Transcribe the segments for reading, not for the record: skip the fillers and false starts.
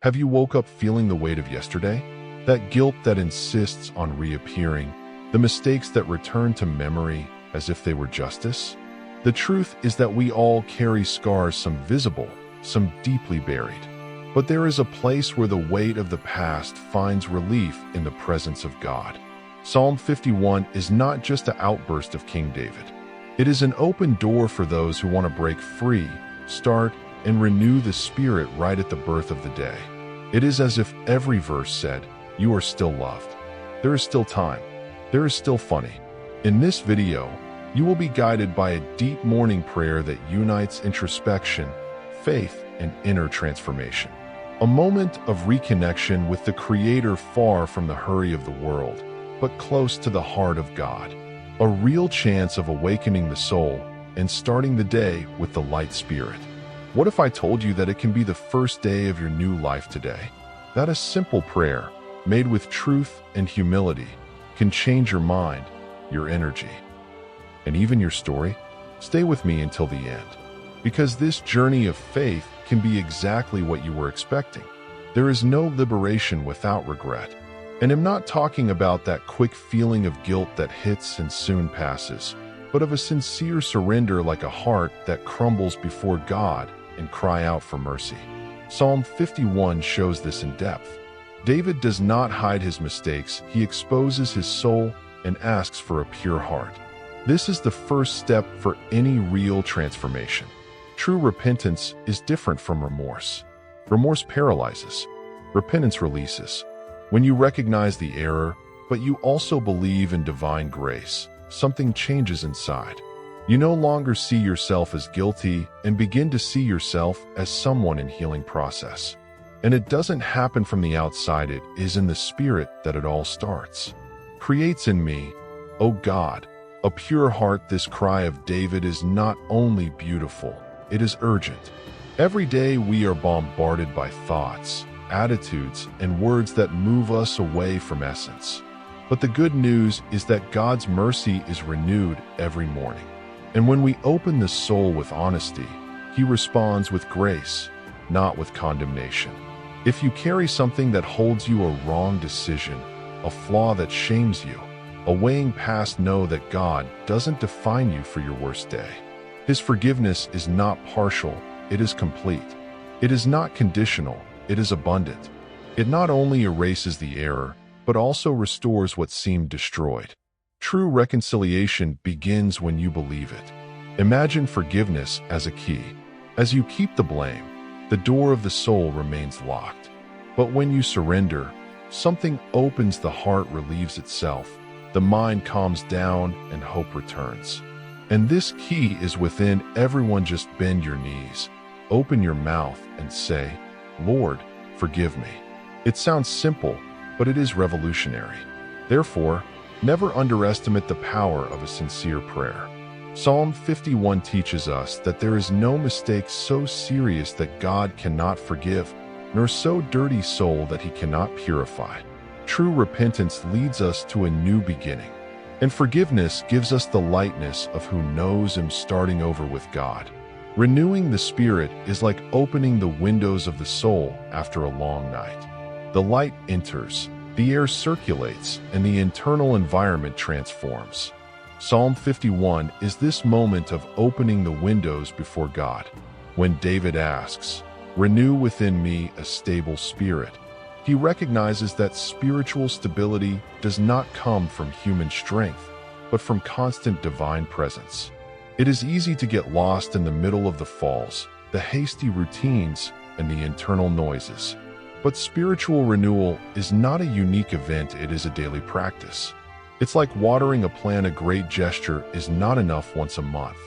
Have you woke up feeling the weight of yesterday? That guilt that insists on reappearing, the mistakes that return to memory as if they were justice? The truth is that we all carry scars, some visible, some deeply buried. But there is a place where the weight of the past finds relief in the presence of God. Psalm 51 is not just an outburst of King David. It is an open door for those who want to break free, start, and renew the spirit right at the birth of the day. It is as if every verse said, "You are still loved. There is still time. There is still funny." In this video, you will be guided by a deep morning prayer that unites introspection, faith, and inner transformation. A moment of reconnection with the Creator, far from the hurry of the world, but close to the heart of God. A real chance of awakening the soul and starting the day with the light spirit. What if I told you that it can be the first day of your new life today? That a simple prayer, made with truth and humility, can change your mind, your energy, and even your story? Stay with me until the end, because this journey of faith can be exactly what you were expecting. There is no liberation without regret. And I'm not talking about that quick feeling of guilt that hits and soon passes, but of a sincere surrender, like a heart that crumbles before God and cry out for mercy. Psalm 51 shows this in depth. David does not hide his mistakes. He exposes his soul and asks for a pure heart. This is the first step for any real transformation. True repentance is different from remorse. Remorse paralyzes. Repentance releases. When you recognize the error, but you also believe in divine grace, something changes inside. You no longer see yourself as guilty and begin to see yourself as someone in healing process. And it doesn't happen from the outside, it is in the spirit that it all starts. Creates in me, O God, a pure heart. This cry of David is not only beautiful, it is urgent. Every day we are bombarded by thoughts, attitudes, and words that move us away from essence. But the good news is that God's mercy is renewed every morning. And when we open the soul with honesty, He responds with grace, not with condemnation. If you carry something that holds you, a wrong decision, a flaw that shames you, a weighing past, know that God doesn't define you for your worst day. His forgiveness is not partial, it is complete. It is not conditional, it is abundant. It not only erases the error, but also restores what seemed destroyed. True reconciliation begins when you believe it. Imagine forgiveness as a key. As you keep the blame, the door of the soul remains locked. But when you surrender, something opens, the heart relieves itself, the mind calms down, and hope returns. And this key is within everyone. Just bend your knees, open your mouth, and say, "Lord, forgive me." It sounds simple, but it is revolutionary. Therefore, never underestimate the power of a sincere prayer. Psalm 51 teaches us that there is no mistake so serious that God cannot forgive, nor so dirty soul that He cannot purify. True repentance leads us to a new beginning, and forgiveness gives us the lightness of who knows Him, starting over with God. Renewing the spirit is like opening the windows of the soul after a long night. The light enters, the air circulates, and the internal environment transforms. Psalm 51 is this moment of opening the windows before God. When David asks, "Renew within me a stable spirit," he recognizes that spiritual stability does not come from human strength, but from constant divine presence. It is easy to get lost in the middle of the falls, the hasty routines, and the internal noises. But spiritual renewal is not a unique event, it is a daily practice. It's like watering a plant. A great gesture is not enough once a month.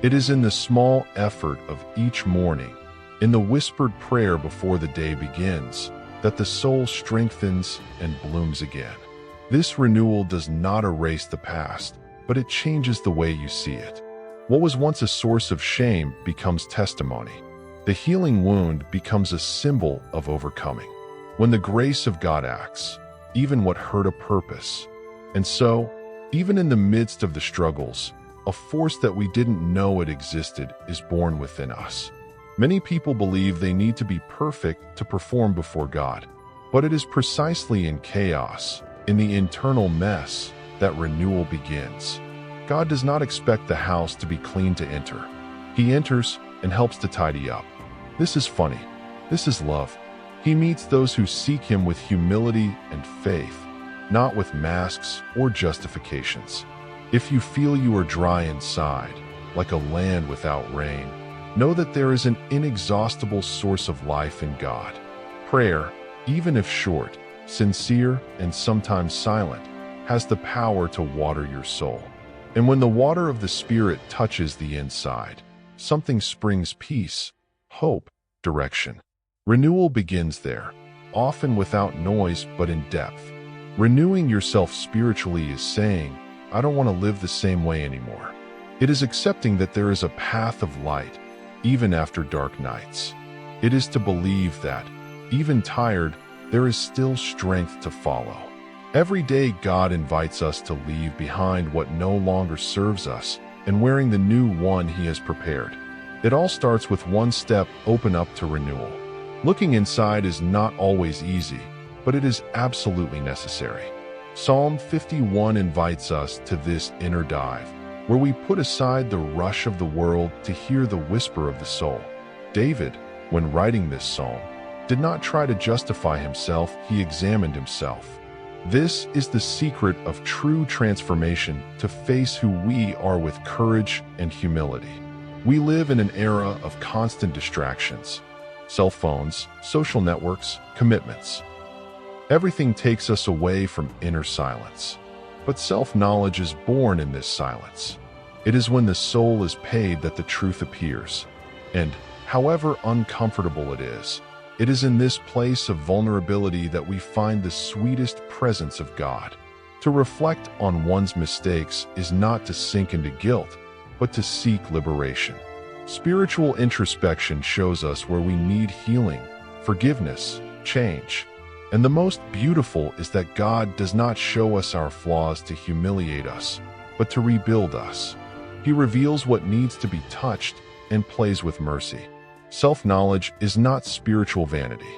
It is in the small effort of each morning, in the whispered prayer before the day begins, that the soul strengthens and blooms again. This renewal does not erase the past, but it changes the way you see it. What was once a source of shame becomes testimony. The healing wound becomes a symbol of overcoming. When the grace of God acts, even what hurt a purpose. And so, even in the midst of the struggles, a force that we didn't know it existed is born within us. Many people believe they need to be perfect to perform before God, but it is precisely in chaos, in the internal mess, that renewal begins. God does not expect the house to be clean to enter. He enters and helps to tidy up. This is funny. This is love. He meets those who seek Him with humility and faith, not with masks or justifications. If you feel you are dry inside, like a land without rain, know that there is an inexhaustible source of life in God. Prayer, even if short, sincere, and sometimes silent, has the power to water your soul. And when the water of the Spirit touches the inside, something springs: peace, hope, direction. Renewal begins there, often without noise but in depth. Renewing yourself spiritually is saying, I don't want to live the same way anymore. It is accepting that there is a path of light, even after dark nights. It is to believe that, even tired, there is still strength to follow. Every day God invites us to leave behind what no longer serves us and wearing the new one He has prepared. It all starts with one step: open up to renewal. Looking inside is not always easy, but it is absolutely necessary. Psalm 51 invites us to this inner dive, where we put aside the rush of the world to hear the whisper of the soul. David, when writing this psalm, did not try to justify himself, he examined himself. This is the secret of true transformation: to face who we are with courage and humility. We live in an era of constant distractions. Cell phones, social networks, commitments. Everything takes us away from inner silence. But self-knowledge is born in this silence. It is when the soul is paid that the truth appears. And, however uncomfortable it is in this place of vulnerability that we find the sweetest presence of God. To reflect on one's mistakes is not to sink into guilt, but to seek liberation. Spiritual introspection shows us where we need healing, forgiveness, change. And the most beautiful is that God does not show us our flaws to humiliate us, but to rebuild us. He reveals what needs to be touched and plays with mercy. Self-knowledge is not spiritual vanity.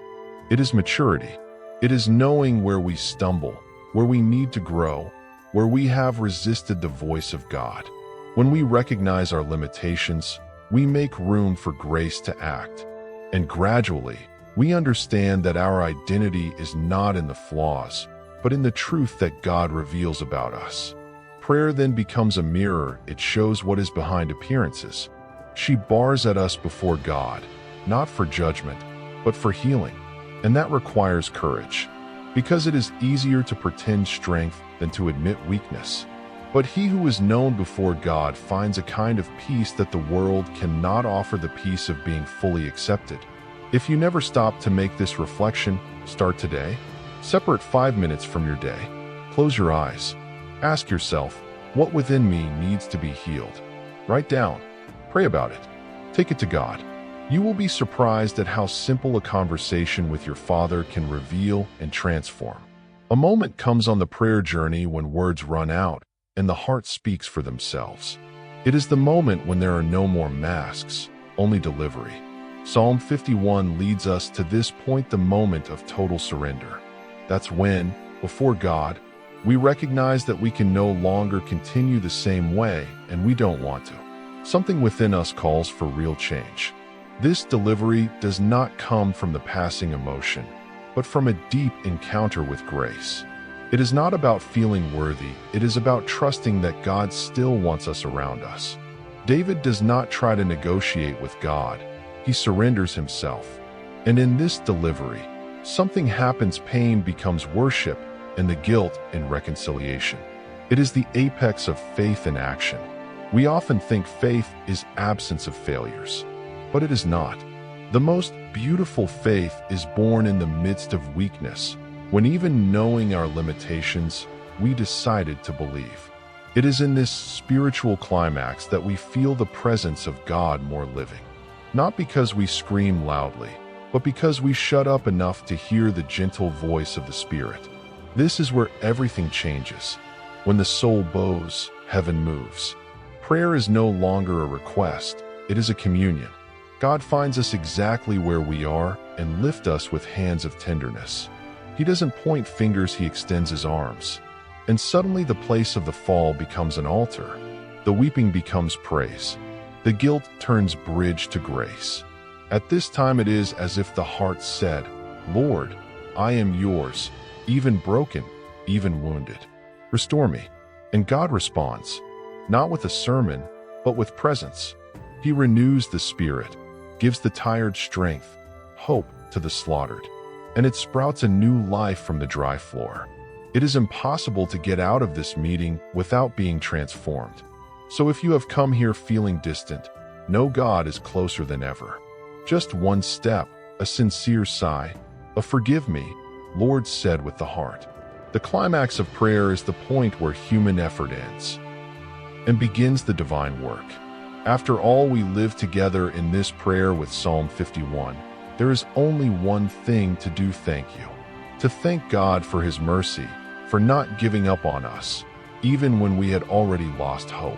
It is maturity. It is knowing where we stumble, where we need to grow, where we have resisted the voice of God. When we recognize our limitations, we make room for grace to act. And gradually, we understand that our identity is not in the flaws, but in the truth that God reveals about us. Prayer then becomes a mirror. It shows what is behind appearances. She bars at us before God, not for judgment, but for healing. And that requires courage, because it is easier to pretend strength than to admit weakness. But he who is known before God finds a kind of peace that the world cannot offer: the peace of being fully accepted. If you never stop to make this reflection, start today. Separate 5 minutes from your day. Close your eyes. Ask yourself, what within me needs to be healed? Write down. Pray about it. Take it to God. You will be surprised at how simple a conversation with your Father can reveal and transform. A moment comes on the prayer journey when words run out and the heart speaks for themselves. It is the moment when there are no more masks, only delivery. Psalm 51 leads us to this point: the moment of total surrender. That's when, before God, we recognize that we can no longer continue the same way, and we don't want to. Something within us calls for real change. This delivery does not come from the passing emotion, but from a deep encounter with grace. It is not about feeling worthy, it is about trusting that God still wants us around us. David does not try to negotiate with God, he surrenders himself. And in this delivery, something happens: pain becomes worship, and the guilt in reconciliation. It is the apex of faith in action. We often think faith is absence of failures, but it is not. The most beautiful faith is born in the midst of weakness, when even knowing our limitations, we decided to believe. It is in this spiritual climax that we feel the presence of God more living. Not because we scream loudly, but because we shut up enough to hear the gentle voice of the Spirit. This is where everything changes. When the soul bows, heaven moves. Prayer is no longer a request, it is a communion. God finds us exactly where we are and lifts us with hands of tenderness. He doesn't point fingers, he extends his arms. And suddenly the place of the fall becomes an altar. The weeping becomes praise. The guilt turns bridge to grace. At this time it is as if the heart said, "Lord, I am yours, even broken, even wounded. Restore me." And God responds, not with a sermon, but with presence. He renews the spirit, gives the tired strength, hope to the slaughtered, and it sprouts a new life from the dry floor. It is impossible to get out of this meeting without being transformed. So if you have come here feeling distant, know God is closer than ever. Just one step, a sincere sigh, a "Forgive me, Lord," said with the heart. The climax of prayer is the point where human effort ends and begins the divine work. After all, we live together in this prayer with Psalm 51. There is only one thing to do: thank you. To thank God for his mercy, for not giving up on us, even when we had already lost hope.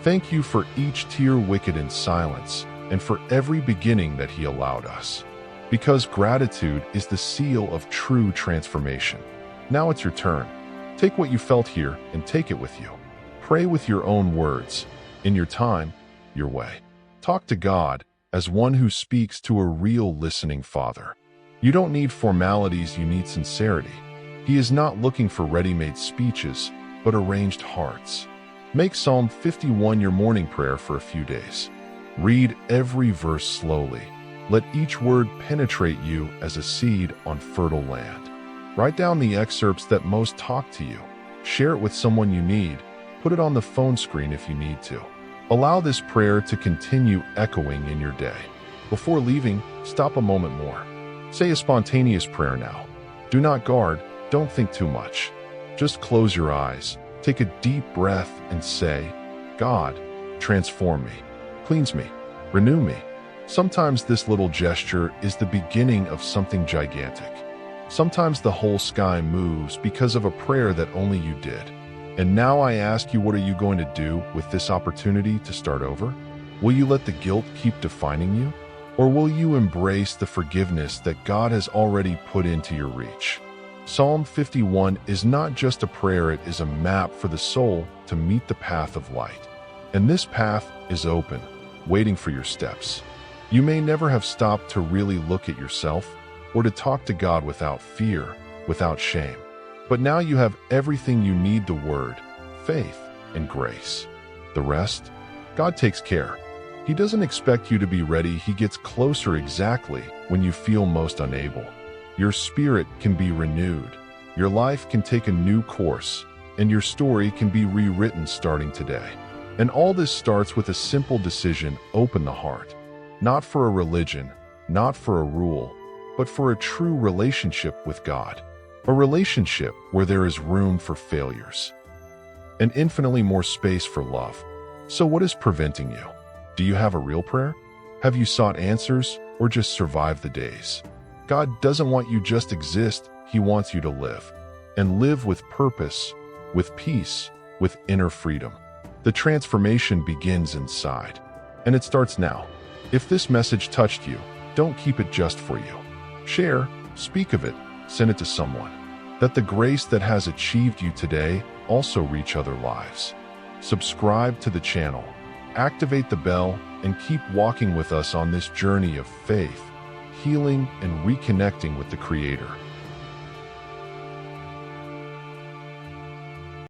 Thank you for each tear wicked in silence, and for every beginning that he allowed us. Because gratitude is the seal of true transformation. Now it's your turn. Take what you felt here and take it with you. Pray with your own words, in your time, your way. Talk to God as one who speaks to a real listening Father. You don't need formalities, you need sincerity. He is not looking for ready-made speeches, but arranged hearts. Make Psalm 51 your morning prayer for a few days. Read every verse slowly. Let each word penetrate you as a seed on fertile land. Write down the excerpts that most talk to you. Share it with someone you need. Put it on the phone screen if you need to. Allow this prayer to continue echoing in your day. Before leaving, stop a moment more. Say a spontaneous prayer now. Do not guard, don't think too much. Just close your eyes, take a deep breath and say, "God, transform me, cleanse me, renew me." Sometimes this little gesture is the beginning of something gigantic. Sometimes the whole sky moves because of a prayer that only you did. And now I ask you, what are you going to do with this opportunity to start over? Will you let the guilt keep defining you? Or will you embrace the forgiveness that God has already put into your reach? Psalm 51 is not just a prayer, it is a map for the soul to meet the path of light. And this path is open, waiting for your steps. You may never have stopped to really look at yourself or to talk to God without fear, without shame. But now you have everything you need: the Word, faith, and grace. The rest, God takes care. He doesn't expect you to be ready. He gets closer exactly when you feel most unable. Your spirit can be renewed. Your life can take a new course, and your story can be rewritten starting today. And all this starts with a simple decision: open the heart. Not for a religion, not for a rule, but for a true relationship with God. A relationship where there is room for failures and infinitely more space for love. So what is preventing you? Do you have a real prayer? Have you sought answers or just survived the days? God doesn't want you just exist, he wants you to live. And live with purpose, with peace, with inner freedom. The transformation begins inside, and it starts now. If this message touched you, don't keep it just for you. Share, speak of it, send it to someone. That the grace that has achieved you today also reach other lives. Subscribe to the channel, activate the bell, and keep walking with us on this journey of faith, healing, and reconnecting with the Creator.